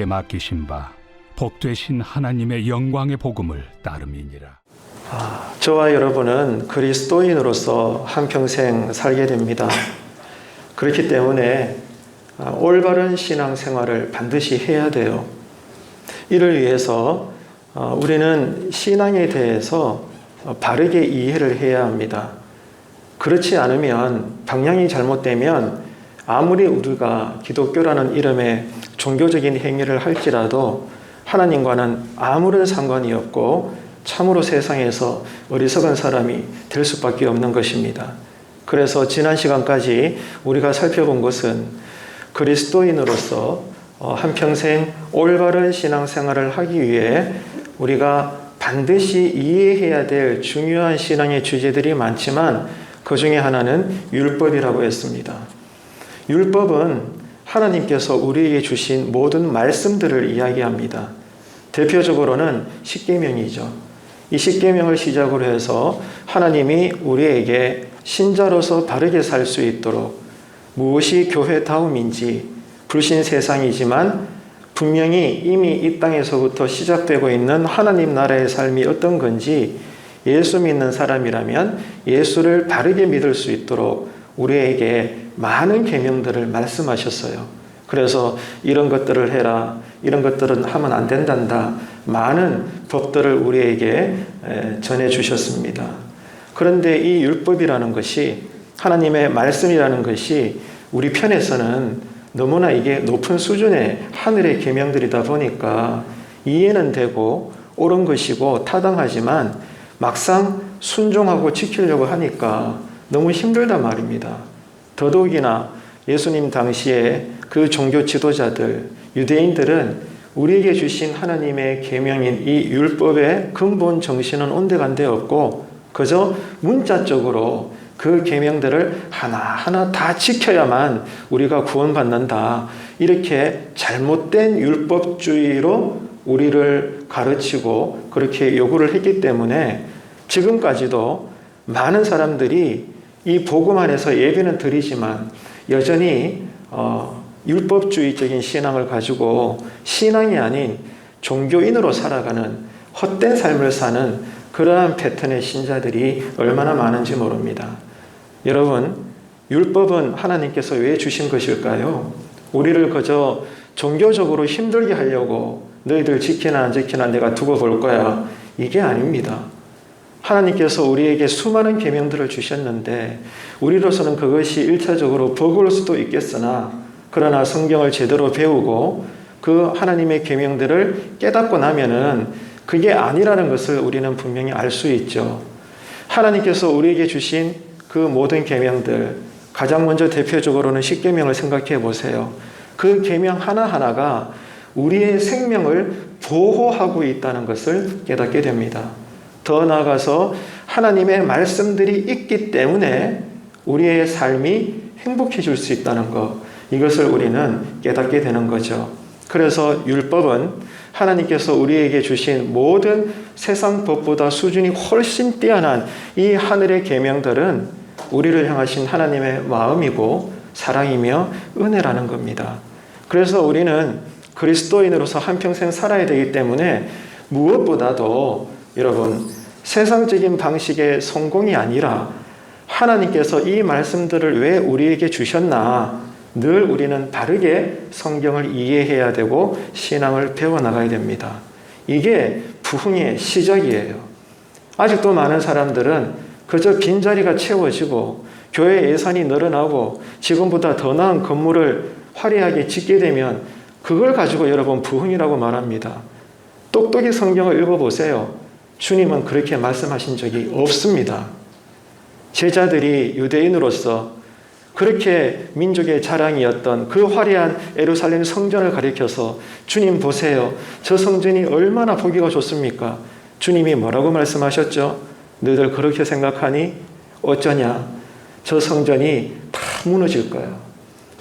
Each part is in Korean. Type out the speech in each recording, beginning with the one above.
우리에게 맡기신 바 복되신 하나님의 영광의 복음을 따름이니라. 저와 여러분은 그리스도인으로서 한평생 살게 됩니다. 그렇기 때문에 올바른 신앙생활을 반드시 해야 돼요. 이를 위해서 우리는 신앙에 대해서 바르게 이해를 해야 합니다. 그렇지 않으면 방향이 잘못되면 아무리 우리가 기독교라는 이름의 종교적인 행위를 할지라도 하나님과는 아무런 상관이 없고 참으로 세상에서 어리석은 사람이 될 수밖에 없는 것입니다. 그래서 지난 시간까지 우리가 살펴본 것은 그리스도인으로서 한평생 올바른 신앙생활을 하기 위해 우리가 반드시 이해해야 될 중요한 신앙의 주제들이 많지만 그 중에 하나는 율법이라고 했습니다. 율법은 하나님께서 우리에게 주신 모든 말씀들을 이야기합니다. 대표적으로는 십계명이죠. 이 십계명을 시작으로 해서 하나님이 우리에게 신자로서 바르게 살 수 있도록 무엇이 교회다움인지, 불신 세상이지만 분명히 이미 이 땅에서부터 시작되고 있는 하나님 나라의 삶이 어떤 건지 예수 믿는 사람이라면 예수를 바르게 믿을 수 있도록 우리에게 많은 계명들을 말씀하셨어요. 그래서 이런 것들을 해라, 이런 것들은 하면 안 된단다, 많은 법들을 우리에게 전해주셨습니다. 그런데 이 율법이라는 것이, 하나님의 말씀이라는 것이 우리 편에서는 너무나 이게 높은 수준의 하늘의 계명들이다 보니까 이해는 되고 옳은 것이고 타당하지만 막상 순종하고 지키려고 하니까 너무 힘들단 말입니다. 더더욱이나 예수님 당시에 그 종교 지도자들, 유대인들은 우리에게 주신 하나님의 계명인 이 율법의 근본 정신은 온데간데 없고 그저 문자적으로 그 계명들을 하나하나 다 지켜야만 우리가 구원받는다, 이렇게 잘못된 율법주의로 우리를 가르치고 그렇게 요구를 했기 때문에 지금까지도 많은 사람들이 이 복음 안에서 예배는 드리지만 여전히 율법주의적인 신앙을 가지고 신앙이 아닌 종교인으로 살아가는 헛된 삶을 사는 그러한 패턴의 신자들이 얼마나 많은지 모릅니다. 여러분, 율법은 하나님께서 왜 주신 것일까요? 우리를 그저 종교적으로 힘들게 하려고 너희들 지키나 안 지키나 내가 두고 볼 거야, 이게 아닙니다. 하나님께서 우리에게 수많은 계명들을 주셨는데 우리로서는 그것이 일차적으로 버거울 수도 있겠으나 그러나 성경을 제대로 배우고 그 하나님의 계명들을 깨닫고 나면은 그게 아니라는 것을 우리는 분명히 알 수 있죠. 하나님께서 우리에게 주신 그 모든 계명들, 가장 먼저 대표적으로는 십계명을 생각해 보세요. 그 계명 하나하나가 우리의 생명을 보호하고 있다는 것을 깨닫게 됩니다. 더 나아가서 하나님의 말씀들이 있기 때문에 우리의 삶이 행복해질 수 있다는 것, 이것을 우리는 깨닫게 되는 거죠. 그래서 율법은 하나님께서 우리에게 주신 모든 세상 법보다 수준이 훨씬 뛰어난 이 하늘의 계명들은 우리를 향하신 하나님의 마음이고 사랑이며 은혜라는 겁니다. 그래서 우리는 그리스도인으로서 한평생 살아야 되기 때문에 무엇보다도 여러분, 세상적인 방식의 성공이 아니라 하나님께서 이 말씀들을 왜 우리에게 주셨나, 늘 우리는 바르게 성경을 이해해야 되고 신앙을 배워나가야 됩니다. 이게 부흥의 시작이에요. 아직도 많은 사람들은 그저 빈자리가 채워지고 교회 예산이 늘어나고 지금보다 더 나은 건물을 화려하게 짓게 되면 그걸 가지고 여러분 부흥이라고 말합니다. 똑똑히 성경을 읽어보세요. 주님은 그렇게 말씀하신 적이 없습니다. 제자들이 유대인으로서 그렇게 민족의 자랑이었던 그 화려한 예루살렘 성전을 가리켜서 주님 보세요, 저 성전이 얼마나 보기가 좋습니까? 주님이 뭐라고 말씀하셨죠? 너희들 그렇게 생각하니 어쩌냐, 저 성전이 다 무너질 거야.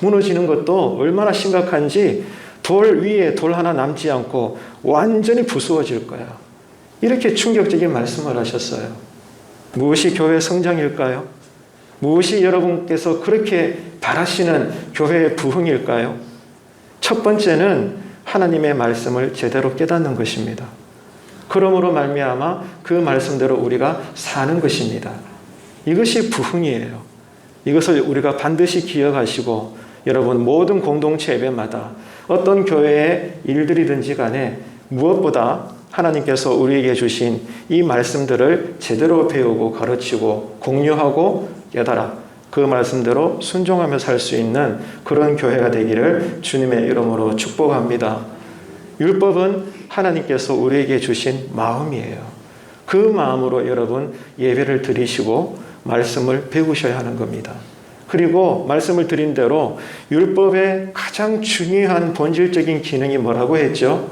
무너지는 것도 얼마나 심각한지 돌 위에 돌 하나 남지 않고 완전히 부수어질 거야. 이렇게 충격적인 말씀을 하셨어요. 무엇이 교회 성장일까요? 무엇이 여러분께서 그렇게 바라시는 교회의 부흥일까요? 첫 번째는 하나님의 말씀을 제대로 깨닫는 것입니다. 그러므로 말미암아 그 말씀대로 우리가 사는 것입니다. 이것이 부흥이에요. 이것을 우리가 반드시 기억하시고 여러분 모든 공동체 예배마다 어떤 교회의 일들이든지 간에 무엇보다 하나님께서 우리에게 주신 이 말씀들을 제대로 배우고 가르치고 공유하고 깨달아 그 말씀대로 순종하며 살 수 있는 그런 교회가 되기를 주님의 이름으로 축복합니다. 율법은 하나님께서 우리에게 주신 마음이에요. 그 마음으로 여러분 예배를 드리시고 말씀을 배우셔야 하는 겁니다. 그리고 말씀을 드린 대로 율법의 가장 중요한 본질적인 기능이 뭐라고 했죠?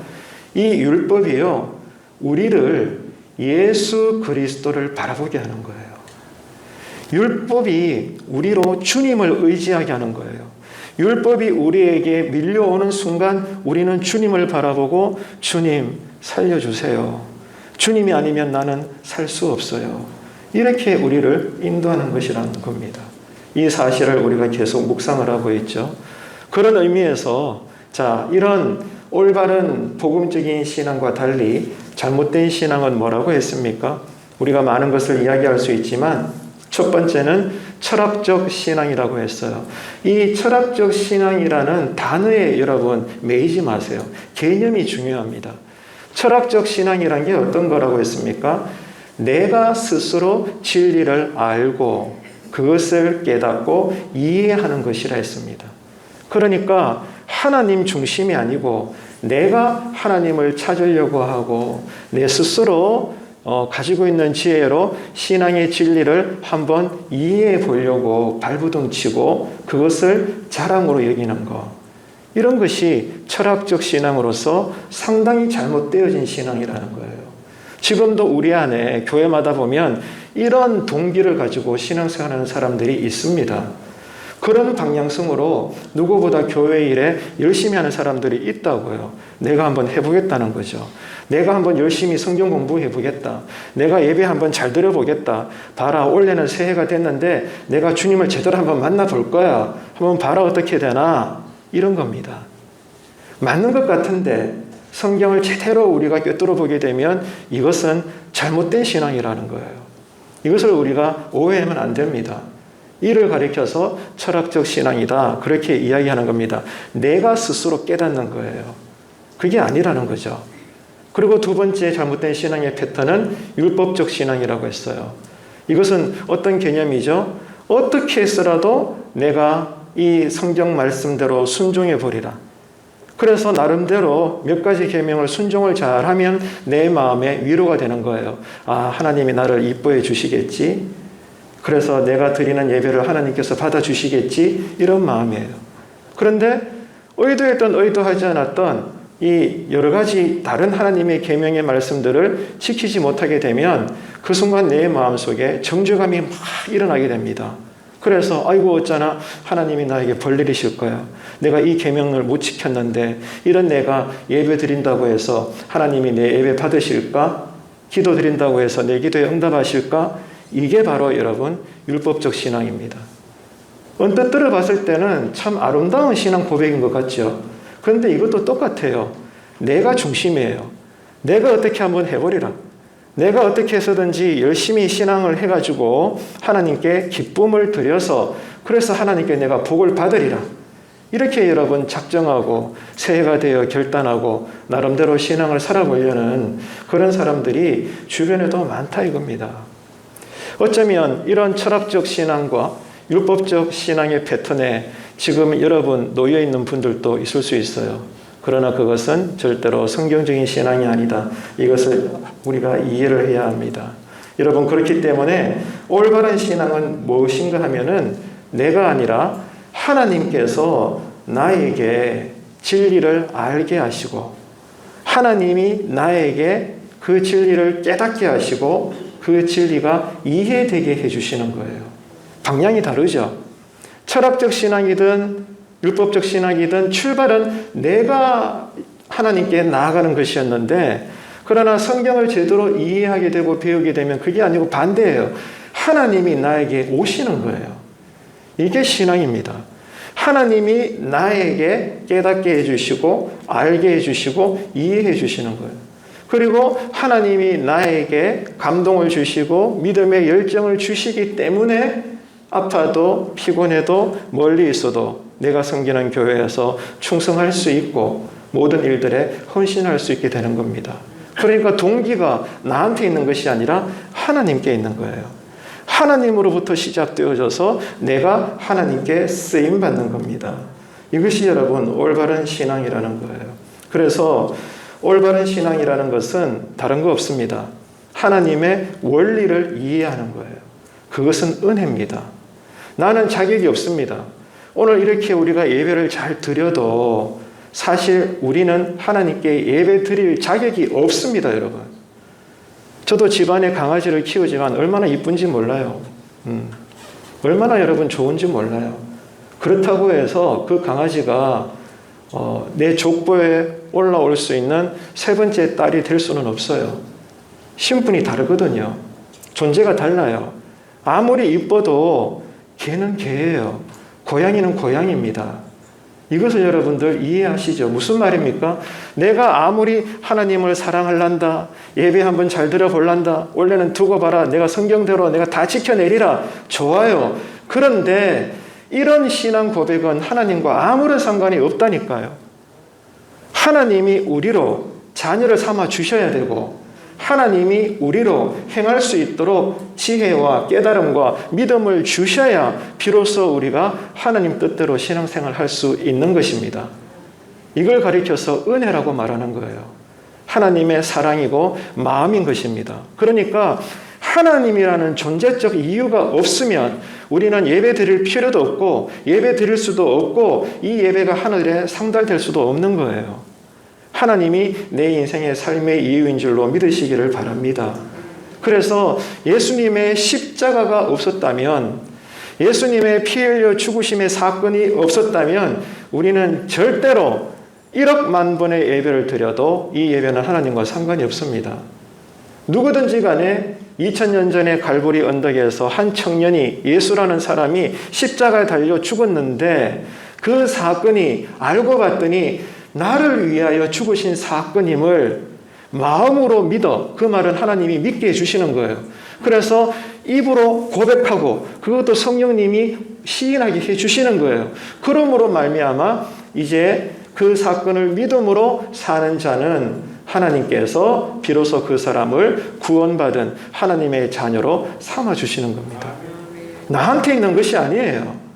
이 율법이요, 우리를 예수 그리스도를 바라보게 하는 거예요. 율법이 우리로 주님을 의지하게 하는 거예요. 율법이 우리에게 밀려오는 순간 우리는 주님을 바라보고 주님 살려주세요. 주님이 아니면 나는 살 수 없어요. 이렇게 우리를 인도하는 것이라는 겁니다. 이 사실을 우리가 계속 묵상을 하고 있죠. 그런 의미에서 이런 올바른 복음적인 신앙과 달리 잘못된 신앙은 뭐라고 했습니까? 우리가 많은 것을 이야기할 수 있지만 첫 번째는 철학적 신앙이라고 했어요. 이 철학적 신앙이라는 단어에 여러분 매이지 마세요. 개념이 중요합니다. 철학적 신앙이란 게 어떤 거라고 했습니까? 내가 스스로 진리를 알고 그것을 깨닫고 이해하는 것이라 했습니다. 그러니까 하나님 중심이 아니고 내가 하나님을 찾으려고 하고 내 스스로 가지고 있는 지혜로 신앙의 진리를 한번 이해해 보려고 발부둥치고 그것을 자랑으로 여기는 것. 이런 것이 철학적 신앙으로서 상당히 잘못되어진 신앙이라는 거예요. 지금도 우리 안에 교회마다 보면 이런 동기를 가지고 신앙생활하는 사람들이 있습니다. 그런 방향성으로 누구보다 교회 일에 열심히 하는 사람들이 있다고요. 내가 한번 해보겠다는 거죠. 내가 한번 열심히 성경 공부해보겠다. 내가 예배 한번 잘 드려보겠다. 봐라, 올해는 새해가 됐는데 내가 주님을 제대로 한번 만나볼 거야. 한번 봐라, 어떻게 되나. 이런 겁니다. 맞는 것 같은데 성경을 제대로 우리가 꿰뚫어 보게 되면 이것은 잘못된 신앙이라는 거예요. 이것을 우리가 오해하면 안 됩니다. 이를 가리켜서 철학적 신앙이다. 그렇게 이야기하는 겁니다. 내가 스스로 깨닫는 거예요. 그게 아니라는 거죠. 그리고 두 번째 잘못된 신앙의 패턴은 율법적 신앙이라고 했어요. 이것은 어떤 개념이죠? 어떻게 해서라도 내가 이 성경 말씀대로 순종해 버리라. 그래서 나름대로 몇 가지 계명을 순종을 잘하면 내 마음에 위로가 되는 거예요. 아, 하나님이 나를 이뻐해 주시겠지. 그래서 내가 드리는 예배를 하나님께서 받아주시겠지. 이런 마음이에요. 그런데 의도했던 의도하지 않았던 이 여러 가지 다른 하나님의 계명의 말씀들을 지키지 못하게 되면 그 순간 내 마음속에 정죄감이 막 일어나게 됩니다. 그래서 아이고 어쩌나 하나님이 나에게 벌 내리실 거야. 내가 이 계명을 못 지켰는데 이런 내가 예배 드린다고 해서 하나님이 내 예배 받으실까? 기도 드린다고 해서 내 기도에 응답하실까? 이게 바로 여러분 율법적 신앙입니다. 언뜻 들어봤을 때는 참 아름다운 신앙 고백인 것 같죠. 그런데 이것도 똑같아요. 내가 중심이에요. 내가 어떻게 한번 해버리라. 내가 어떻게 해서든지 열심히 신앙을 해가지고 하나님께 기쁨을 드려서 그래서 하나님께 내가 복을 받으리라. 이렇게 여러분 작정하고 새해가 되어 결단하고 나름대로 신앙을 살아보려는 그런 사람들이 주변에도 많다 이겁니다. 어쩌면 이런 철학적 신앙과 율법적 신앙의 패턴에 지금 여러분 놓여 있는 분들도 있을 수 있어요. 그러나 그것은 절대로 성경적인 신앙이 아니다. 이것을 우리가 이해를 해야 합니다. 여러분 그렇기 때문에 올바른 신앙은 무엇인가 하면은 내가 아니라 하나님께서 나에게 진리를 알게 하시고 하나님이 나에게 그 진리를 깨닫게 하시고 그 진리가 이해되게 해주시는 거예요. 방향이 다르죠. 철학적 신앙이든 율법적 신앙이든 출발은 내가 하나님께 나아가는 것이었는데 그러나 성경을 제대로 이해하게 되고 배우게 되면 그게 아니고 반대예요. 하나님이 나에게 오시는 거예요. 이게 신앙입니다. 하나님이 나에게 깨닫게 해주시고 알게 해주시고 이해해 주시는 거예요. 그리고 하나님이 나에게 감동을 주시고 믿음의 열정을 주시기 때문에 아파도 피곤해도 멀리 있어도 내가 섬기는 교회에서 충성할 수 있고 모든 일들에 헌신할 수 있게 되는 겁니다. 그러니까 동기가 나한테 있는 것이 아니라 하나님께 있는 거예요. 하나님으로부터 시작되어져서 내가 하나님께 쓰임받는 겁니다. 이것이 여러분 올바른 신앙이라는 거예요. 그래서 올바른 신앙이라는 것은 다른 거 없습니다. 하나님의 원리를 이해하는 거예요. 그것은 은혜입니다. 나는 자격이 없습니다. 오늘 이렇게 우리가 예배를 잘 드려도 사실 우리는 하나님께 예배 드릴 자격이 없습니다, 여러분. 저도 집안에 강아지를 키우지만 얼마나 이쁜지 몰라요. 얼마나 여러분 좋은지 몰라요. 그렇다고 해서 그 강아지가 내 족보에 올라올 수 있는 세 번째 딸이 될 수는 없어요. 신분이 다르거든요. 존재가 달라요. 아무리 이뻐도 개는 개예요. 고양이는 고양이입니다. 이것을 여러분들 이해하시죠? 무슨 말입니까? 내가 아무리 하나님을 사랑할란다, 예배 한번 잘 들어볼란다, 원래는 두고 봐라, 내가 성경대로 내가 다 지켜내리라, 좋아요. 그런데 이런 신앙 고백은 하나님과 아무런 상관이 없다니까요. 하나님이 우리로 자녀를 삼아 주셔야 되고 하나님이 우리로 행할 수 있도록 지혜와 깨달음과 믿음을 주셔야 비로소 우리가 하나님 뜻대로 신앙생활을 할 수 있는 것입니다. 이걸 가리켜서 은혜라고 말하는 거예요. 하나님의 사랑이고 마음인 것입니다. 그러니까 하나님이라는 존재적 이유가 없으면 우리는 예배 드릴 필요도 없고 예배 드릴 수도 없고 이 예배가 하늘에 상달될 수도 없는 거예요. 하나님이 내 인생의 삶의 이유인 줄로 믿으시기를 바랍니다. 그래서 예수님의 십자가가 없었다면, 예수님의 피 흘려 죽으심의 사건이 없었다면 우리는 절대로 1억 만 번의 예배를 드려도 이 예배는 하나님과 상관이 없습니다. 누구든지 간에 2000년 전에 갈보리 언덕에서 한 청년이, 예수라는 사람이 십자가에 달려 죽었는데 그 사건이 알고 봤더니 나를 위하여 죽으신 사건임을 마음으로 믿어. 그 말은 하나님이 믿게 해주시는 거예요. 그래서 입으로 고백하고 그것도 성령님이 시인하게 해주시는 거예요. 그러므로 말미암아 이제 그 사건을 믿음으로 사는 자는 하나님께서 비로소 그 사람을 구원받은 하나님의 자녀로 삼아주시는 겁니다. 나한테 있는 것이 아니에요.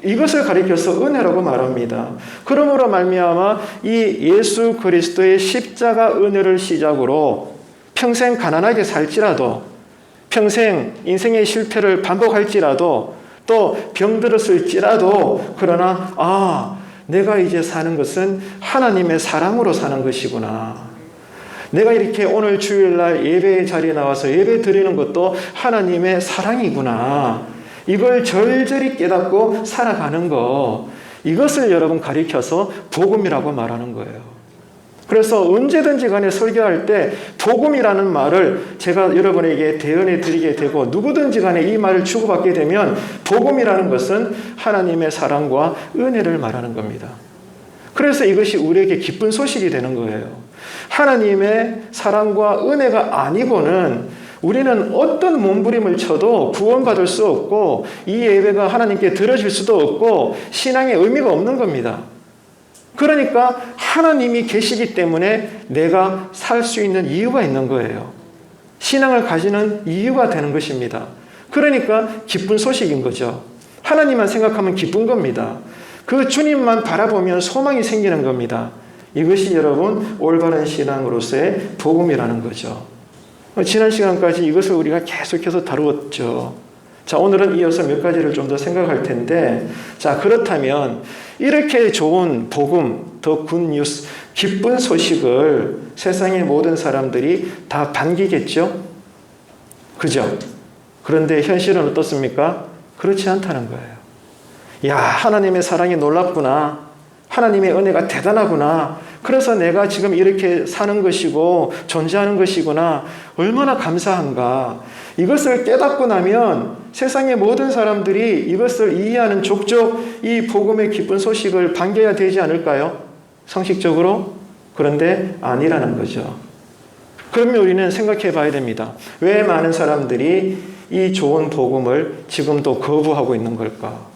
이것을 가리켜서 은혜라고 말합니다. 그러므로 말미암아 이 예수 그리스도의 십자가 은혜를 시작으로 평생 가난하게 살지라도, 평생 인생의 실패를 반복할지라도, 또 병들었을지라도, 그러나 내가 이제 사는 것은 하나님의 사랑으로 사는 것이구나. 내가 이렇게 오늘 주일날 예배의 자리에 나와서 예배 드리는 것도 하나님의 사랑이구나. 이걸 절절히 깨닫고 살아가는 거, 이것을 여러분 가리켜서 복음이라고 말하는 거예요. 그래서 언제든지 간에 설교할 때 복음이라는 말을 제가 여러분에게 대언해 드리게 되고 누구든지 간에 이 말을 주고받게 되면 복음이라는 것은 하나님의 사랑과 은혜를 말하는 겁니다. 그래서 이것이 우리에게 기쁜 소식이 되는 거예요. 하나님의 사랑과 은혜가 아니고는 우리는 어떤 몸부림을 쳐도 구원받을 수 없고 이 예배가 하나님께 드려질 수도 없고 신앙의 의미가 없는 겁니다. 그러니까 하나님이 계시기 때문에 내가 살 수 있는 이유가 있는 거예요. 신앙을 가지는 이유가 되는 것입니다. 그러니까 기쁜 소식인 거죠. 하나님만 생각하면 기쁜 겁니다. 그 주님만 바라보면 소망이 생기는 겁니다. 이것이 여러분 올바른 신앙으로서의 복음이라는 거죠. 지난 시간까지 이것을 우리가 계속해서 다루었죠. 자, 오늘은 이어서 몇 가지를 좀 더 생각할 텐데, 자, 그렇다면 이렇게 좋은 복음, 더 굿뉴스, 기쁜 소식을 세상의 모든 사람들이 다 반기겠죠? 그죠? 그런데 현실은 어떻습니까? 그렇지 않다는 거예요. 야, 하나님의 사랑이 놀랍구나. 하나님의 은혜가 대단하구나. 그래서 내가 지금 이렇게 사는 것이고 존재하는 것이구나. 얼마나 감사한가. 이것을 깨닫고 나면 세상의 모든 사람들이 이것을 이해하는 족족 이 복음의 기쁜 소식을 반겨야 되지 않을까요? 상식적으로? 그런데 아니라는 거죠. 그러면 우리는 생각해 봐야 됩니다. 왜 많은 사람들이 이 좋은 복음을 지금도 거부하고 있는 걸까?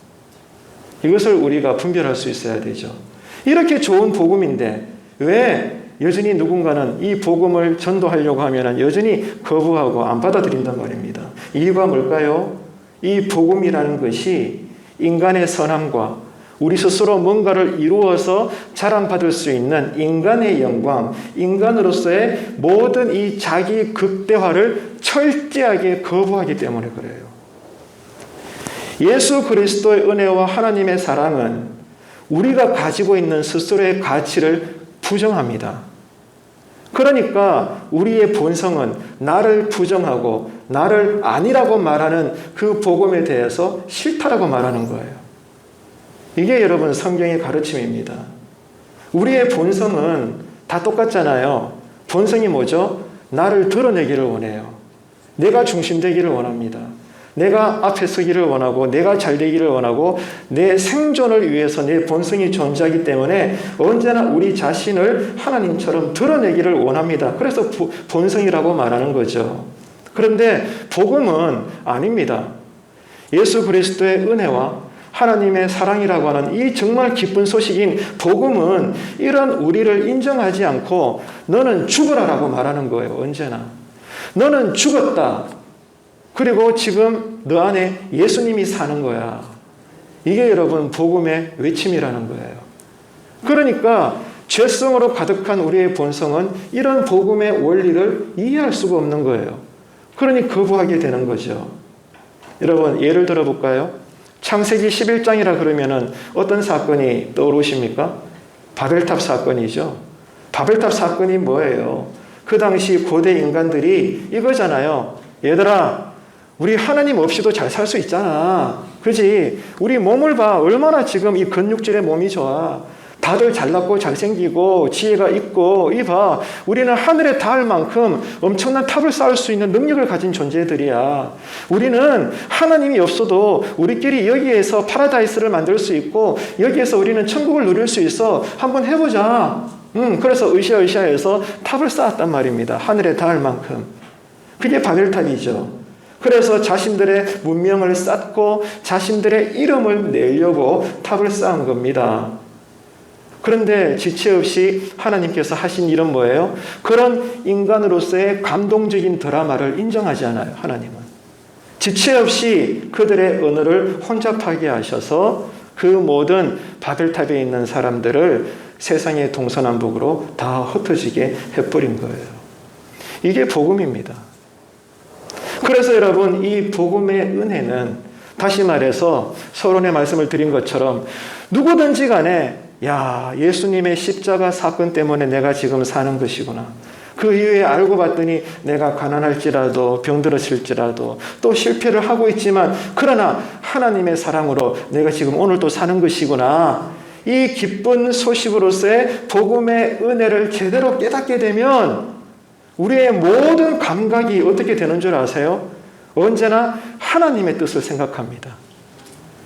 이것을 우리가 분별할 수 있어야 되죠. 이렇게 좋은 복음인데 왜 여전히 누군가는 이 복음을 전도하려고 하면 여전히 거부하고 안 받아들인단 말입니다. 이유가 뭘까요? 이 복음이라는 것이 인간의 선함과 우리 스스로 뭔가를 이루어서 자랑받을 수 있는 인간의 영광, 인간으로서의 모든 이 자기 극대화를 철저하게 거부하기 때문에 그래요. 예수 그리스도의 은혜와 하나님의 사랑은 우리가 가지고 있는 스스로의 가치를 부정합니다. 그러니까 우리의 본성은 나를 부정하고 나를 아니라고 말하는 그 복음에 대해서 싫다라고 말하는 거예요. 이게 여러분 성경의 가르침입니다. 우리의 본성은 다 똑같잖아요. 본성이 뭐죠? 나를 드러내기를 원해요. 내가 중심되기를 원합니다. 내가 앞에 서기를 원하고 내가 잘 되기를 원하고 내 생존을 위해서 내 본성이 존재하기 때문에 언제나 우리 자신을 하나님처럼 드러내기를 원합니다. 그래서 본성이라고 말하는 거죠. 그런데 복음은 아닙니다. 예수 그리스도의 은혜와 하나님의 사랑이라고 하는 이 정말 기쁜 소식인 복음은 이런 우리를 인정하지 않고 너는 죽으라라고 말하는 거예요. 언제나. 너는 죽었다. 그리고 지금 너 안에 예수님이 사는 거야. 이게 여러분 복음의 외침이라는 거예요. 그러니까 죄성으로 가득한 우리의 본성은 이런 복음의 원리를 이해할 수가 없는 거예요. 그러니 거부하게 되는 거죠. 여러분 예를 들어볼까요? 창세기 11장이라 그러면은 어떤 사건이 떠오르십니까? 바벨탑 사건이죠. 바벨탑 사건이 뭐예요? 그 당시 고대 인간들이 이거잖아요. 얘들아, 우리 하나님 없이도 잘 살 수 있잖아. 그지? 우리 몸을 봐. 얼마나 지금 이 근육질의 몸이 좋아. 다들 잘났고 잘생기고 지혜가 있고 이봐 우리는 하늘에 닿을 만큼 엄청난 탑을 쌓을 수 있는 능력을 가진 존재들이야. 우리는 하나님이 없어도 우리끼리 여기에서 파라다이스를 만들 수 있고 여기에서 우리는 천국을 누릴 수 있어. 한번 해보자. 그래서 으쌰으쌰해서 탑을 쌓았단 말입니다. 하늘에 닿을 만큼. 그게 바벨탑이죠. 그래서 자신들의 문명을 쌓고 자신들의 이름을 내려고 탑을 쌓은 겁니다. 그런데 지체 없이 하나님께서 하신 일은 뭐예요? 그런 인간으로서의 감동적인 드라마를 인정하지 않아요. 하나님은. 지체 없이 그들의 언어를 혼자 파괴하셔서 그 모든 바벨탑에 있는 사람들을 세상의 동서남북으로 다 흩어지게 해버린 거예요. 이게 복음입니다. 그래서 여러분 이 복음의 은혜는 다시 말해서 서론의 말씀을 드린 것처럼 누구든지 간에 야, 예수님의 십자가 사건 때문에 내가 지금 사는 것이구나. 그 이후에 알고 봤더니 내가 가난할지라도 병들었을지라도 또 실패를 하고 있지만 그러나 하나님의 사랑으로 내가 지금 오늘도 사는 것이구나. 이 기쁜 소식으로서의 복음의 은혜를 제대로 깨닫게 되면 우리의 모든 감각이 어떻게 되는 줄 아세요? 언제나 하나님의 뜻을 생각합니다.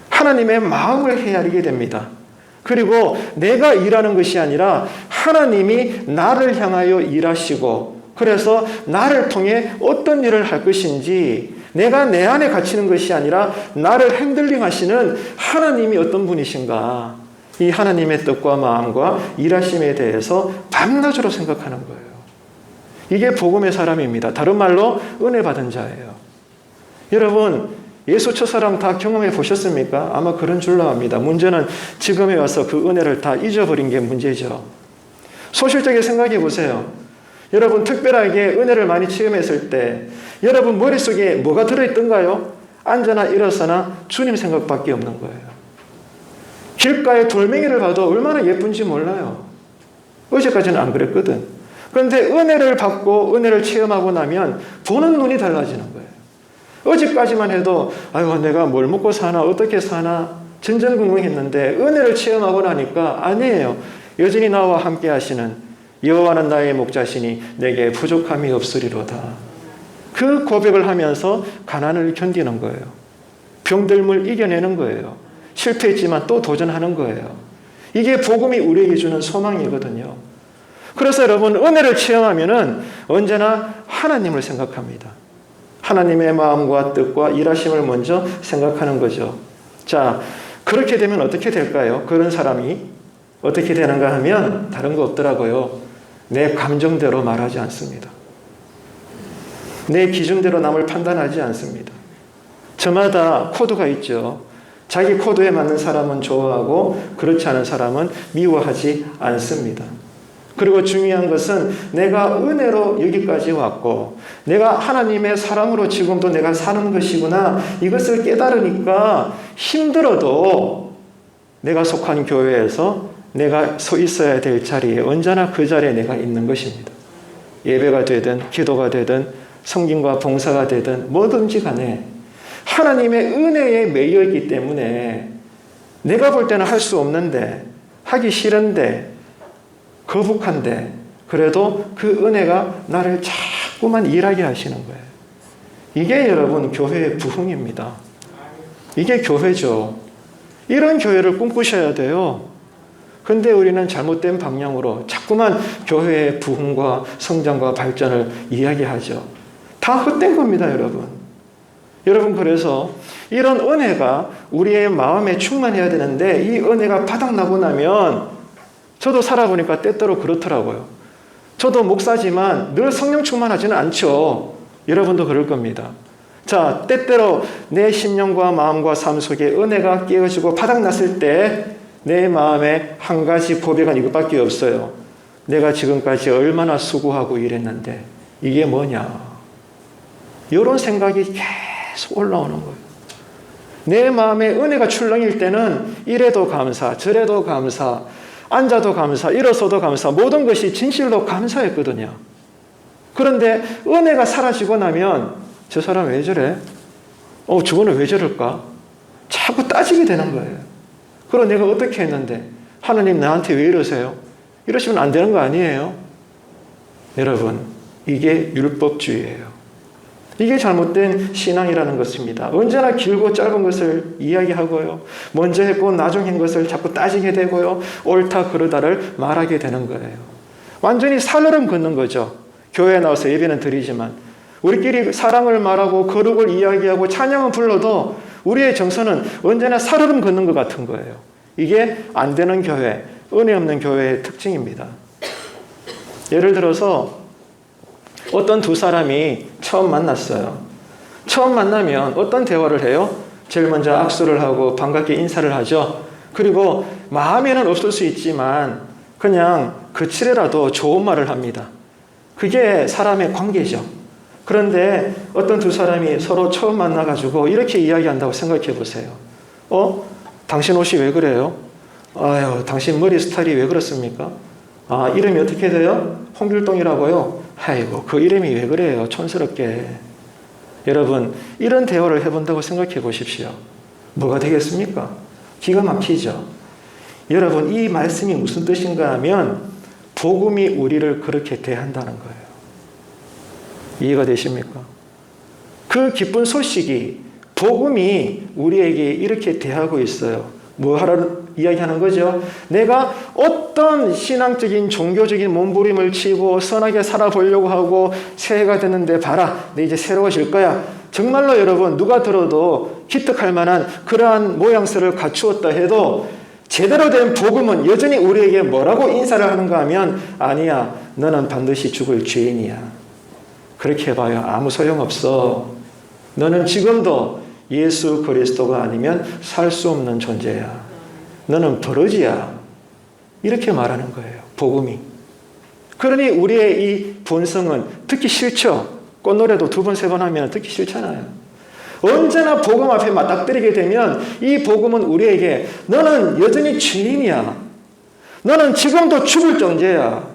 하나님의 마음을 헤아리게 됩니다. 그리고 내가 일하는 것이 아니라 하나님이 나를 향하여 일하시고 그래서 나를 통해 어떤 일을 할 것인지 내가 내 안에 갇히는 것이 아니라 나를 핸들링 하시는 하나님이 어떤 분이신가 이 하나님의 뜻과 마음과 일하심에 대해서 밤낮으로 생각하는 거예요. 이게 복음의 사람입니다. 다른 말로 은혜 받은 자예요. 여러분 예수 첫사랑 다 경험해 보셨습니까? 아마 그런 줄로 압니다. 문제는 지금에 와서 그 은혜를 다 잊어버린 게 문제죠. 소실적에 생각해 보세요. 여러분 특별하게 은혜를 많이 체험했을 때 여러분 머릿속에 뭐가 들어있던가요? 앉아나 일어서나 주님 생각밖에 없는 거예요. 길가에 돌멩이를 봐도 얼마나 예쁜지 몰라요. 어제까지는 안 그랬거든. 그런데 은혜를 받고 은혜를 체험하고 나면 보는 눈이 달라지는 거예요. 어제까지만 해도 아유 내가 뭘 먹고 사나 어떻게 사나 전전긍긍했는데 은혜를 체험하고 나니까 아니에요. 여전히 나와 함께 하시는 여호와는 나의 목자시니 내게 부족함이 없으리로다. 그 고백을 하면서 가난을 견디는 거예요. 병들물 이겨내는 거예요. 실패했지만 또 도전하는 거예요. 이게 복음이 우리에게 주는 소망이거든요. 그래서 여러분, 은혜를 체험하면은 언제나 하나님을 생각합니다. 하나님의 마음과 뜻과 일하심을 먼저 생각하는 거죠. 자, 그렇게 되면 어떻게 될까요? 그런 사람이 어떻게 되는가 하면 다른 거 없더라고요. 내 감정대로 말하지 않습니다. 내 기준대로 남을 판단하지 않습니다. 저마다 코드가 있죠. 자기 코드에 맞는 사람은 좋아하고 그렇지 않은 사람은 미워하지 않습니다. 그리고 중요한 것은 내가 은혜로 여기까지 왔고 내가 하나님의 사랑으로 지금도 내가 사는 것이구나, 이것을 깨달으니까 힘들어도 내가 속한 교회에서 내가 서 있어야 될 자리에 언제나 그 자리에 내가 있는 것입니다. 예배가 되든 기도가 되든 성김과 봉사가 되든 뭐든지 간에 하나님의 은혜에 매여 있기 때문에 내가 볼 때는 할 수 없는데, 하기 싫은데, 거북한데 그래도 그 은혜가 나를 자꾸만 일하게 하시는 거예요. 이게 여러분 교회의 부흥입니다. 이게 교회죠. 이런 교회를 꿈꾸셔야 돼요. 근데 우리는 잘못된 방향으로 자꾸만 교회의 부흥과 성장과 발전을 이야기하죠. 다 헛된 겁니다, 여러분. 여러분, 그래서 이런 은혜가 우리의 마음에 충만해야 되는데 이 은혜가 바닥나고 나면 저도 살아보니까 때때로 그렇더라고요. 저도 목사지만 늘 성령 충만하지는 않죠. 여러분도 그럴 겁니다. 자, 때때로 내 심령과 마음과 삶 속에 은혜가 깨어지고 바닥났을 때 내 마음에 한 가지 고백은 이것밖에 없어요. 내가 지금까지 얼마나 수고하고 일했는데 이게 뭐냐. 이런 생각이 계속 올라오는 거예요. 내 마음에 은혜가 출렁일 때는 이래도 감사, 저래도 감사, 앉아도 감사, 일어서도 감사, 모든 것이 진실로 감사했거든요. 그런데 은혜가 사라지고 나면 저 사람 왜 저래? 저거는 왜 저럴까? 자꾸 따지게 되는 거예요. 그럼 내가 어떻게 했는데 하나님 나한테 왜 이러세요? 이러시면 안 되는 거 아니에요? 여러분, 이게 율법주의예요. 이게 잘못된 신앙이라는 것입니다. 언제나 길고 짧은 것을 이야기하고요. 먼저 했고 나중 한 것을 자꾸 따지게 되고요. 옳다 그르다를 말하게 되는 거예요. 완전히 살얼음 걷는 거죠. 교회에 나와서 예배는 드리지만 우리끼리 사랑을 말하고 거룩을 이야기하고 찬양을 불러도 우리의 정서는 언제나 살얼음 걷는 것 같은 거예요. 이게 안 되는 교회, 은혜 없는 교회의 특징입니다. 예를 들어서 어떤 두 사람이 처음 만났어요. 처음 만나면 어떤 대화를 해요? 제일 먼저 악수를 하고 반갑게 인사를 하죠. 그리고 마음에는 없을 수 있지만 그냥 그치레라도 좋은 말을 합니다. 그게 사람의 관계죠. 그런데 어떤 두 사람이 서로 처음 만나가지고 이렇게 이야기한다고 생각해 보세요. 당신 옷이 왜 그래요? 아유, 당신 머리 스타일이 왜 그렇습니까? 아, 이름이 어떻게 돼요? 홍길동이라고요? 아이고, 그 이름이 왜 그래요? 촌스럽게. 여러분, 이런 대화를 해본다고 생각해 보십시오. 뭐가 되겠습니까? 기가 막히죠. 여러분, 이 말씀이 무슨 뜻인가 하면 복음이 우리를 그렇게 대한다는 거예요. 이해가 되십니까? 그 기쁜 소식이 복음이 우리에게 이렇게 대하고 있어요. 뭐 하라는 이야기하는 거죠? 내가 어떤 신앙적인 종교적인 몸부림을 치고 선하게 살아보려고 하고 새해가 됐는데 봐라, 내 이제 새로워질 거야. 정말로 여러분, 누가 들어도 기특할 만한 그러한 모양새를 갖추었다 해도 제대로 된 복음은 여전히 우리에게 뭐라고 인사를 하는가 하면 아니야, 너는 반드시 죽을 죄인이야. 그렇게 해봐요. 아무 소용없어. 너는 지금도 예수 그리스도가 아니면 살 수 없는 존재야. 너는 버러지야. 이렇게 말하는 거예요. 복음이. 그러니 우리의 이 본성은 듣기 싫죠. 꽃노래도 2번, 3번 하면 듣기 싫잖아요. 언제나 복음 앞에 맞닥뜨리게 되면 이 복음은 우리에게 너는 여전히 죄인이야. 너는 지금도 죽을 존재야.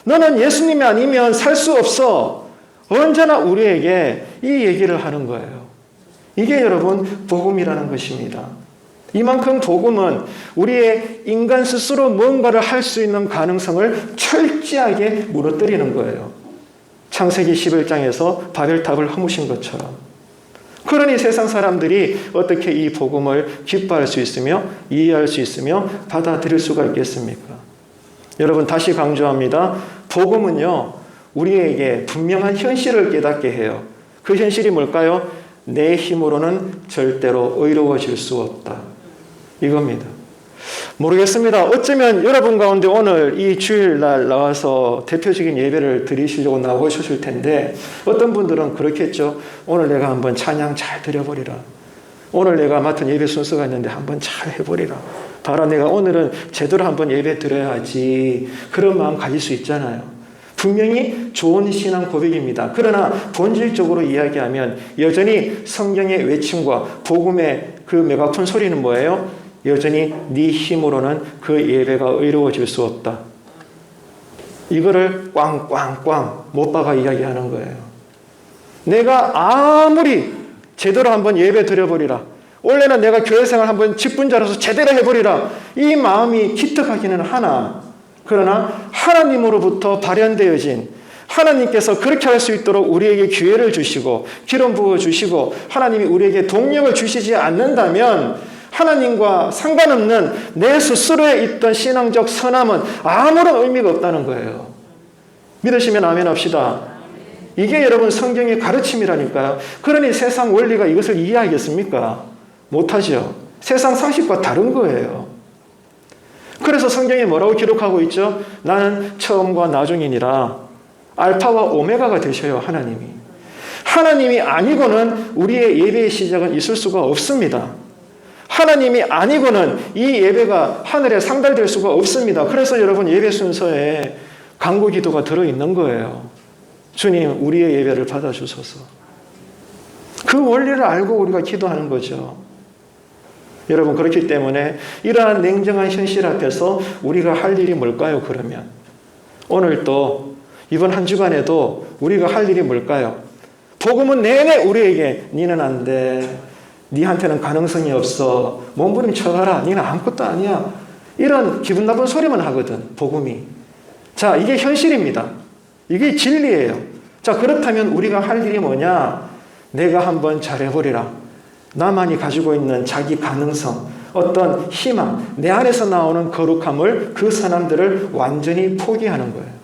너는 예수님이 아니면 살 수 없어. 언제나 우리에게 이 얘기를 하는 거예요. 이게 여러분 복음이라는 것입니다. 이만큼 복음은 우리의 인간 스스로 뭔가를 할 수 있는 가능성을 철저하게 무너뜨리는 거예요. 창세기 11장에서 바벨탑을 허무신 것처럼. 그러니 세상 사람들이 어떻게 이 복음을 기뻐할 수 있으며 이해할 수 있으며 받아들일 수가 있겠습니까? 여러분 다시 강조합니다. 복음은요, 우리에게 분명한 현실을 깨닫게 해요. 그 현실이 뭘까요? 내 힘으로는 절대로 의로워질 수 없다. 이겁니다. 모르겠습니다. 어쩌면 여러분 가운데 오늘 이 주일날 나와서 대표적인 예배를 드리시려고 나오셨을 텐데 어떤 분들은 그렇겠죠. 오늘 내가 한번 찬양 잘 드려버리라. 오늘 내가 맡은 예배 순서가 있는데 한번 잘 해버리라. 봐라, 내가 오늘은 제대로 한번 예배 드려야지. 그런 마음 가질 수 있잖아요. 분명히 좋은 신앙 고백입니다. 그러나 본질적으로 이야기하면 여전히 성경의 외침과 복음의 그 메가폰 소리는 뭐예요? 여전히 네 힘으로는 그 예배가 의로워질 수 없다. 이거를 꽝꽝꽝 못 박아 이야기하는 거예요. 내가 아무리 제대로 한번 예배 드려버리라. 원래는 내가 교회생활 한번 직분자로서 제대로 해버리라. 이 마음이 기특하기는 하나, 그러나 하나님으로부터 발현되어진 하나님께서 그렇게 할 수 있도록 우리에게 기회를 주시고 기름 부어 주시고 하나님이 우리에게 동력을 주시지 않는다면 하나님과 상관없는 내 스스로에 있던 신앙적 선함은 아무런 의미가 없다는 거예요. 믿으시면 아멘 합시다. 이게 여러분 성경의 가르침이라니까요. 그러니 세상 원리가 이것을 이해하겠습니까? 못하죠. 세상 상식과 다른 거예요. 그래서 성경에 뭐라고 기록하고 있죠? 나는 처음과 나중이니라. 알파와 오메가가 되셔요, 하나님이. 하나님이 아니고는 우리의 예배의 시작은 있을 수가 없습니다. 하나님이 아니고는 이 예배가 하늘에 상달될 수가 없습니다. 그래서 여러분 예배 순서에 간구 기도가 들어있는 거예요. 주님, 우리의 예배를 받아주소서. 그 원리를 알고 우리가 기도하는 거죠. 여러분, 그렇기 때문에 이러한 냉정한 현실 앞에서 우리가 할 일이 뭘까요, 그러면? 오늘 또 이번 한 주간에도 우리가 할 일이 뭘까요? 복음은 내내 우리에게 니는 안 돼. 니한테는 가능성이 없어. 몸부림쳐가라. 니는 아무것도 아니야. 이런 기분 나쁜 소리만 하거든, 복음이. 자, 이게 현실입니다. 이게 진리예요. 자, 그렇다면 우리가 할 일이 뭐냐? 내가 한번 잘해버리라. 나만이 가지고 있는 자기 가능성, 어떤 희망, 내 안에서 나오는 거룩함을 그 사람들을 완전히 포기하는 거예요.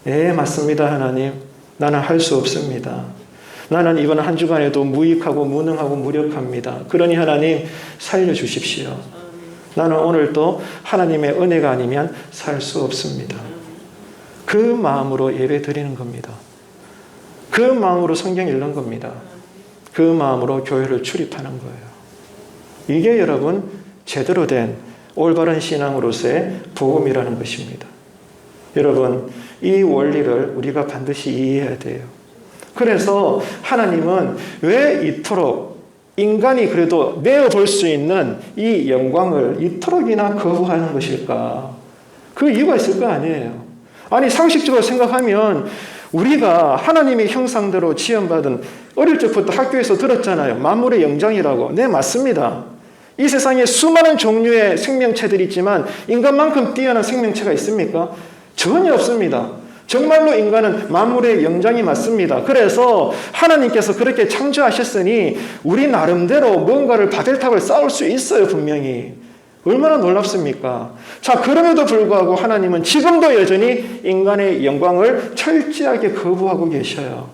예, 맞습니다, 하나님. 나는 할 수 없습니다. 나는 이번 한 주간에도 무익하고 무능하고 무력합니다. 그러니 하나님 살려주십시오. 나는 오늘도 하나님의 은혜가 아니면 살 수 없습니다. 그 마음으로 예배 드리는 겁니다. 그 마음으로 성경 읽는 겁니다. 그 마음으로 교회를 출입하는 거예요. 이게 여러분 제대로 된 올바른 신앙으로서의 복음이라는 것입니다. 여러분, 이 원리를 우리가 반드시 이해해야 돼요. 그래서 하나님은 왜 이토록 인간이 그래도 내어볼 수 있는 이 영광을 이토록이나 거부하는 것일까? 그 이유가 있을 거 아니에요. 아니, 상식적으로 생각하면 우리가 하나님의 형상대로 지음받은, 어릴 적부터 학교에서 들었잖아요. 만물의 영장이라고. 네, 맞습니다. 이 세상에 수많은 종류의 생명체들이 있지만 인간만큼 뛰어난 생명체가 있습니까? 전혀 없습니다. 정말로 인간은 만물의 영장이 맞습니다. 그래서 하나님께서 그렇게 창조하셨으니 우리 나름대로 뭔가를 바벨탑을 쌓을 수 있어요, 분명히. 얼마나 놀랍습니까? 자, 그럼에도 불구하고 하나님은 지금도 여전히 인간의 영광을 철저하게 거부하고 계셔요.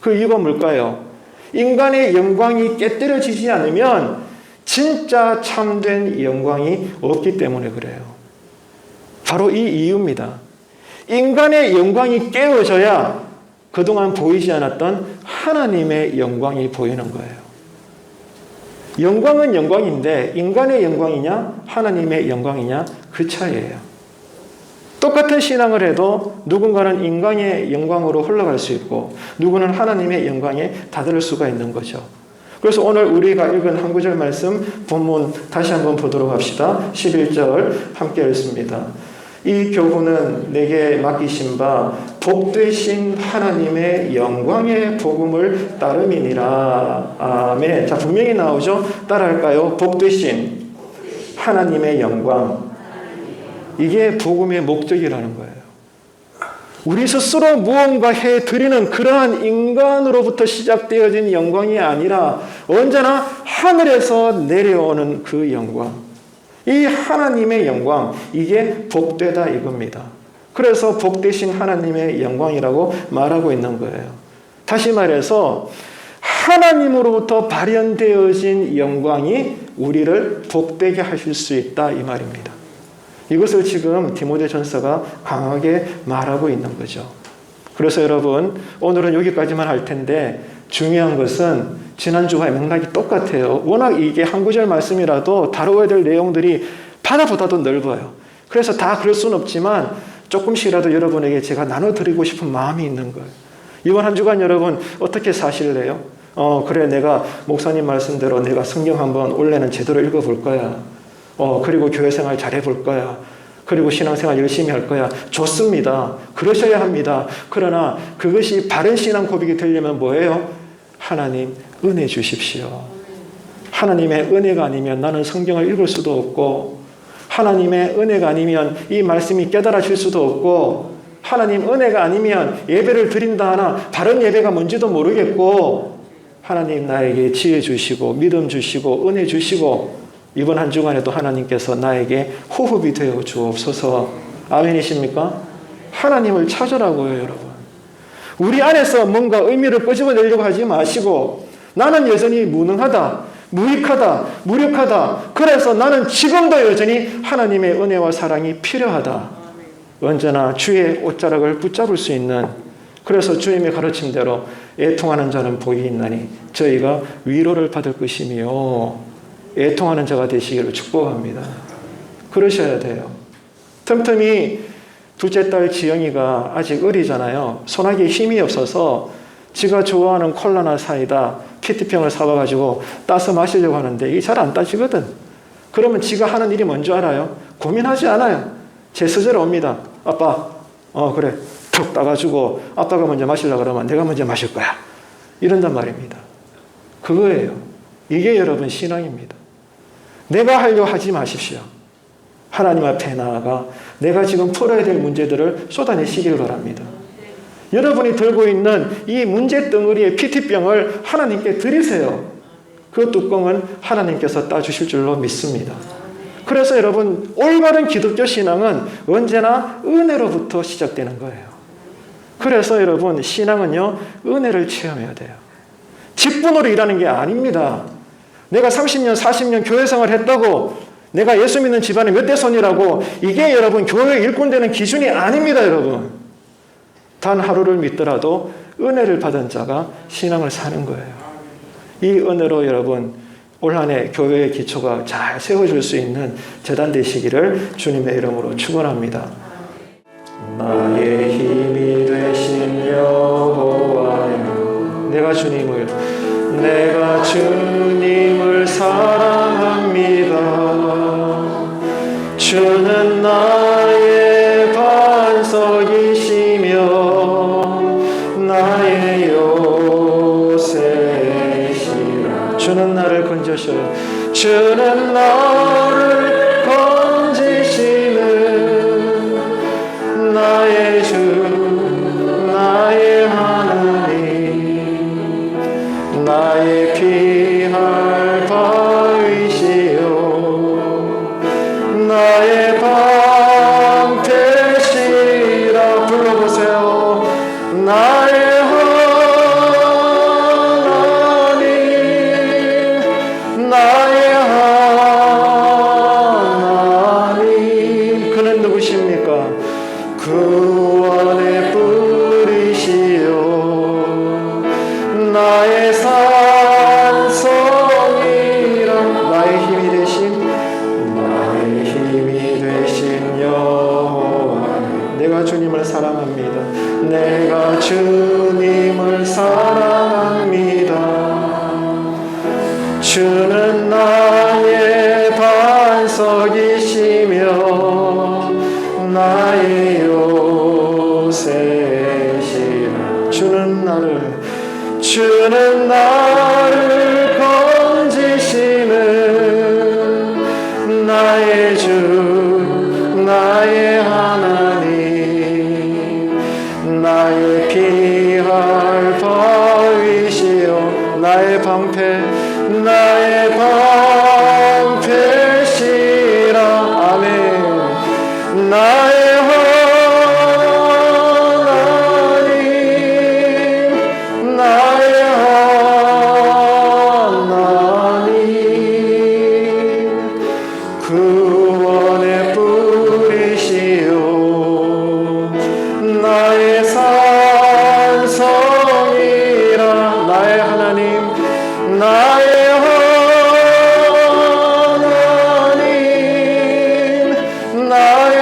그 이유가 뭘까요? 인간의 영광이 깨뜨려지지 않으면 진짜 참된 영광이 없기 때문에 그래요. 바로 이 이유입니다. 인간의 영광이 깨어져야 그동안 보이지 않았던 하나님의 영광이 보이는 거예요. 영광은 영광인데 인간의 영광이냐 하나님의 영광이냐 그 차이예요. 똑같은 신앙을 해도 누군가는 인간의 영광으로 흘러갈 수 있고 누구는 하나님의 영광에 다다를 수가 있는 거죠. 그래서 오늘 우리가 읽은 한 구절 말씀 본문 다시 한번 보도록 합시다. 11절 함께 읽습니다. 이 교훈은 내게 맡기신 바 복되신 하나님의 영광의 복음을 따름이니라. 아멘. 자, 분명히 나오죠. 따라할까요? 복되신 하나님의 영광. 이게 복음의 목적이라는 거예요. 우리 스스로 무언가 해드리는 그러한 인간으로부터 시작되어진 영광이 아니라 언제나 하늘에서 내려오는 그 영광. 이 하나님의 영광, 이게 복되다 이겁니다. 그래서 복되신 하나님의 영광이라고 말하고 있는 거예요. 다시 말해서 하나님으로부터 발현되어진 영광이 우리를 복되게 하실 수 있다 이 말입니다. 이것을 지금 디모데전서가 강하게 말하고 있는 거죠. 그래서 여러분, 오늘은 여기까지만 할 텐데 중요한 것은 지난주와 맥락이 똑같아요. 워낙 이게 한 구절 말씀이라도 다루어야 될 내용들이 바다보다도 넓어요. 그래서 다 그럴 수는 없지만 조금씩이라도 여러분에게 제가 나눠드리고 싶은 마음이 있는 거예요. 이번 한 주간 여러분 어떻게 사실래요? 그래, 내가 목사님 말씀대로 내가 성경 한번 올해는 제대로 읽어볼 거야. 그리고 교회생활 잘해볼 거야. 그리고 신앙생활 열심히 할 거야. 좋습니다. 그러셔야 합니다. 그러나 그것이 바른 신앙 고백이 되려면 뭐예요? 하나님 은혜 주십시오. 하나님의 은혜가 아니면 나는 성경을 읽을 수도 없고, 하나님의 은혜가 아니면 이 말씀이 깨달아질 수도 없고, 하나님 은혜가 아니면 예배를 드린다 하나 바른 예배가 뭔지도 모르겠고, 하나님 나에게 지혜 주시고 믿음 주시고 은혜 주시고 이번 한 주간에도 하나님께서 나에게 호흡이 되어 주옵소서. 아멘이십니까? 하나님을 찾으라고요, 여러분. 우리 안에서 뭔가 의미를 끄집어내려고 하지 마시고, 나는 여전히 무능하다, 무익하다, 무력하다. 그래서 나는 지금도 여전히 하나님의 은혜와 사랑이 필요하다. 언제나 주의 옷자락을 붙잡을 수 있는, 그래서 주님의 가르침대로 애통하는 자는 복이 있나니 저희가 위로를 받을 것이며 애통하는 자가 되시기를 축복합니다. 그러셔야 돼요. 틈틈이 둘째 딸 지영이가 아직 어리잖아요. 손아귀에 힘이 없어서 지가 좋아하는 콜라나 사이다 PT병을 사와가지고 따서 마시려고 하는데 이게 잘 안 따지거든. 그러면 지가 하는 일이 뭔지 알아요? 고민하지 않아요. 제 스스로 옵니다. 아빠, 그래. 툭 따가지고 아빠가 먼저 마시려고 그러면 내가 먼저 마실 거야. 이런단 말입니다. 그거예요. 이게 여러분 신앙입니다. 내가 하려고 하지 마십시오. 하나님 앞에 나아가 내가 지금 풀어야 될 문제들을 쏟아내시길 바랍니다. 여러분이 들고 있는 이 문제 덩어리의 PT병을 하나님께 드리세요. 그 뚜껑은 하나님께서 따주실 줄로 믿습니다. 그래서 여러분, 올바른 기독교 신앙은 언제나 은혜로부터 시작되는 거예요. 그래서 여러분, 신앙은요, 은혜를 체험해야 돼요. 직분으로 일하는 게 아닙니다. 내가 30년, 40년 교회 생활을 했다고 내가 예수 믿는 집안의 몇 대 손이라고 이게 여러분 교회 일꾼 되는 기준이 아닙니다, 여러분. 단 하루를 믿더라도 은혜를 받은 자가 신앙을 사는 거예요. 이 은혜로 여러분 올 한 해 교회의 기초가 잘 세워질 수 있는 재단 되시기를 주님의 이름으로 축원합니다. 나의 힘이 되신 여호와여, 내가 주님을 사랑합니다. 주는 나의 반석이시며 나의 요새시라. 주는 나를 건져셔요. 주는 나를 건지시는 나의 주, 나의 하나님, 나의 피할 바위시요 나의 방 되시라. 불러보세요. 나의 하나님, 나의 하나님. 그는 누구십니까? 구원의 뿌리시요 나의 산성이라. 나의 힘이 되신 여호와, 내가 주님을 사랑합니다. 내가 주님을 사랑합니다. 주는 나의 반석이시며 나의 요새시라. 주는 나를 건지시는 나의 나의 방패 나의 방패시라. 아멘. 나의 하나님 나의 하나님 구원의 뿌리시오 나의 산성이라. 나의 하나님 나의 하나님 나의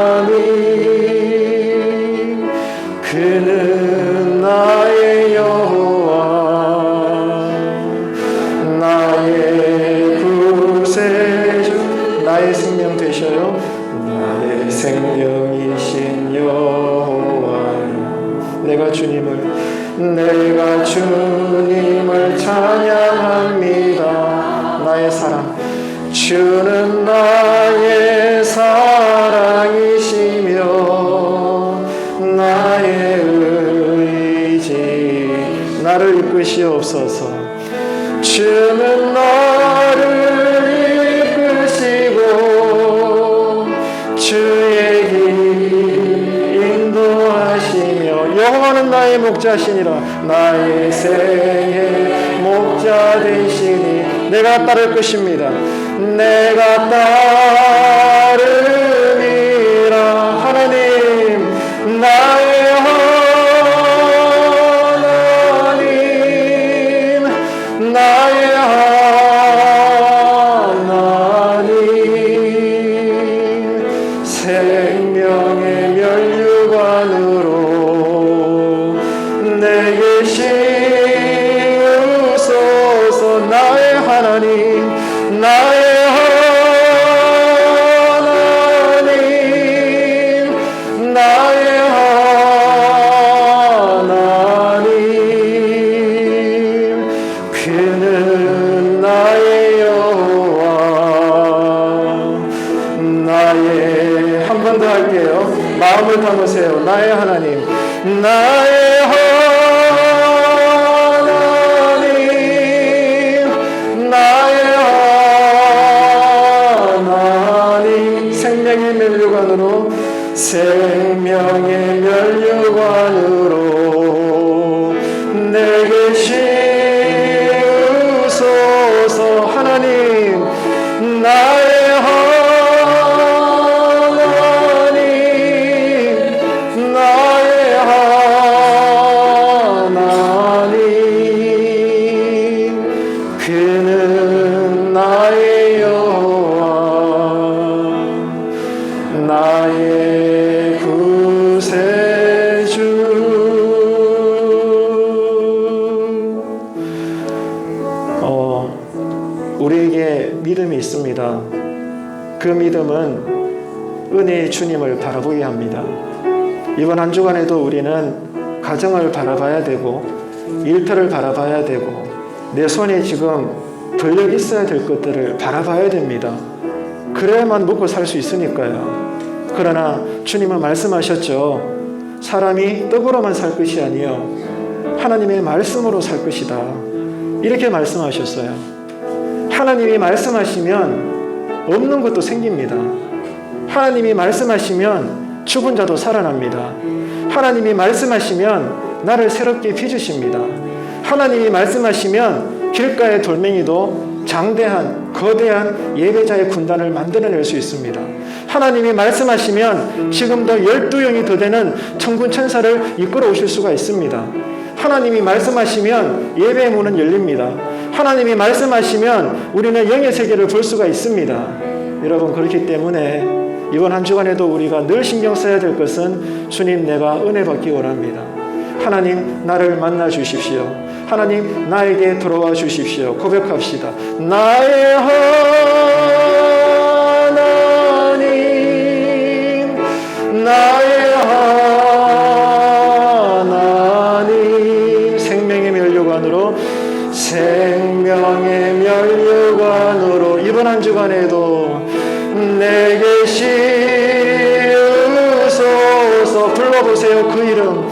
하나님 그는 나의 여호와 나의 구세주. 나의 생명 되셔요. 나의 생명이신 여호와 내가 주님을 찬양합니다. 나의 사랑 주는 나의 사랑이시며 나의 의지. 나를 이끄시옵소서. 주는 나를 이끄시고 주의 길 인도하시며 여호와는 나의 목자시니라. 나의 생의 목자 되시니 내가 따를 것입니다. 내가 따르리라. 하나님 나의 하나님 나의 하나님 생명의 면류관으로 내게 씌우소서. 나의 하나님 나의 하나님 나의 하나님 그는 나의 여호와 나의. 한 번 더 할게요. 마음을 담으세요. 나의 하나님 나의 하나님 나의 하나님 생명의 면류관으로 생명의 면류관으로 내게 씌우소서. 하나님 나의 하나님 나의 하나님 그는 나의 여호와 나의 구세주. 우리에게 믿음이 있습니다. 그 믿음은 은혜의 주님을 바라보게 합니다. 이번 한 주간에도 우리는 가정을 바라봐야 되고 일터를 바라봐야 되고 내 손에 지금 들려 있어야 될 것들을 바라봐야 됩니다. 그래야만 먹고 살 수 있으니까요. 그러나 주님은 말씀하셨죠. 사람이 떡으로만 살 것이 아니요 하나님의 말씀으로 살 것이다. 이렇게 말씀하셨어요. 하나님이 말씀하시면 없는 것도 생깁니다. 하나님이 말씀하시면 죽은 자도 살아납니다. 하나님이 말씀하시면 나를 새롭게 빚으십니다. 하나님이 말씀하시면 길가의 돌멩이도 장대한 거대한 예배자의 군단을 만들어낼 수 있습니다. 하나님이 말씀하시면 지금도 12영이 더 되는 천군 천사를 이끌어 오실 수가 있습니다. 하나님이 말씀하시면 예배의 문은 열립니다. 하나님이 말씀하시면 우리는 영의 세계를 볼 수가 있습니다. 여러분, 그렇기 때문에 이번 한 주간에도 우리가 늘 신경 써야 될 것은 주님, 내가 은혜 받기 원합니다. 하나님, 나를 만나 주십시오. 하나님, 나에게 들어와 주십시오. 고백합시다. 나의 하나님, 나의 하나님, 생명의 면류관으로 이번 한 주간에도 내게 씌우소서. 불러보세요. 그 이름,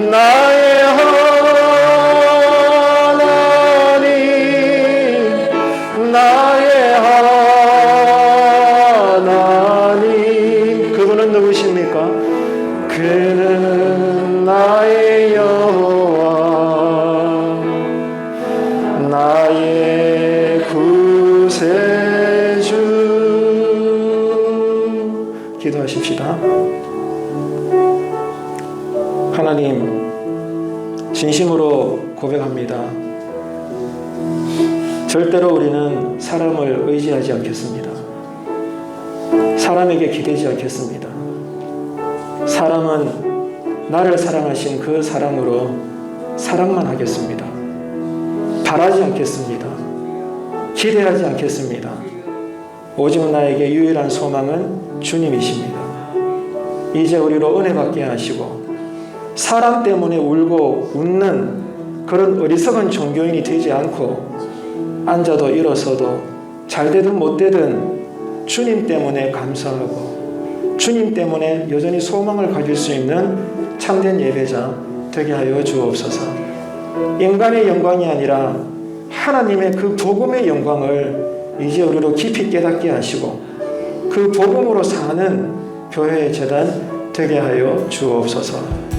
나의 하나님, 진심으로 고백합니다. 절대로 우리는 사람을 의지하지 않겠습니다. 사람에게 기대지 않겠습니다. 사람은 나를 사랑하신 그 사랑으로 사랑만 하겠습니다. 바라지 않겠습니다. 기대하지 않겠습니다. 오직 나에게 유일한 소망은 주님이십니다. 이제 우리로 은혜 받게 하시고 사람 때문에 울고 웃는 그런 어리석은 종교인이 되지 않고 앉아도 일어서도 잘되든 못되든 주님 때문에 감사하고 주님 때문에 여전히 소망을 가질 수 있는 참된 예배자 되게 하여 주옵소서. 인간의 영광이 아니라 하나님의 그 복음의 영광을 이제 우리로 깊이 깨닫게 하시고 그 복음으로 사는 교회의 재단 되게 하여 주옵소서.